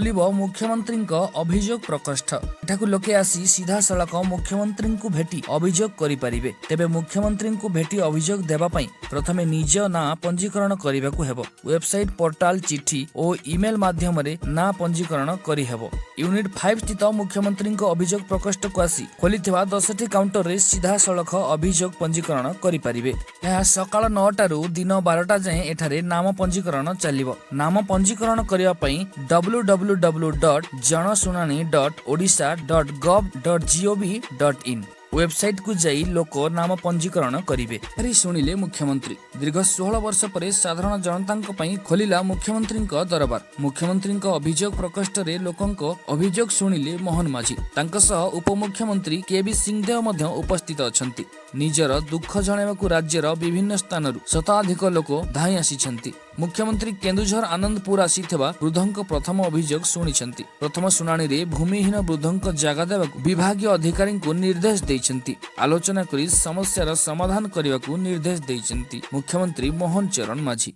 खुलिबो मुख्यमंत्री अभियोग प्रकोष्ठ। एठाकु लोके आसी सीधा सड़क मुख्यमंत्री को भेटी अभियोग करि परिबे। तेबे मुख्यमंत्री को भेटी अभियोग देबा पई प्रथमे निज ना पंजीकरण करिबाकु हेबो। वेबसाइट, पोर्टाल, चिठी और ईमेल माध्यम रे ना पंजीकरण करि हेबो। यूनिट 5 स्थित मुख्यमंत्री अभियोग प्रकोष्ठ को आसी खोलिथिबा 10टी काउंटर रे सीधा सड़क अभियोग पंजीकरण करि परिबे। यह सकाळ 9टा रु दिन 12टा जाए एठारे नाम पंजीकरण चलिबो। नाम पंजीकरण करिया पई www.janashunani.odisha.gov.gov.in वेबसाइट को जाई लोक नाम पंजीकरण करिवे। हरि शुणिले मुख्यमंत्री दीर्घ 16 वर्ष पर साधारण जनतांक पई खोलिला मुख्यमंत्री दरबार। मुख्यमंत्री अभियोग प्रकोष्ठ रे लोकंक अभियोग शुणिले मोहन माझी। तांक सह उपमुख्यमंत्री केबी सिंहदेव मध्य उपस्थित अछंती। निजर दुख जणाइबाकु राज्यर विभिन्न स्थानरु शताधिक लोक धाई आसीछंती। मुख्यमंत्री केन्दुझर आनंदपुर आसीथिबा वृद्धंक प्रथम अभियोग शुणिछंती। प्रथम शुणाणी रे भूमिहीन वृद्धंक जागा देबाकु विभागीय अधिकारी को निर्देश दैछंती। आलोचना करी समस्यार समाधान करबाकु निर्देश दैछंती मुख्यमंत्री मोहन चरण माझी।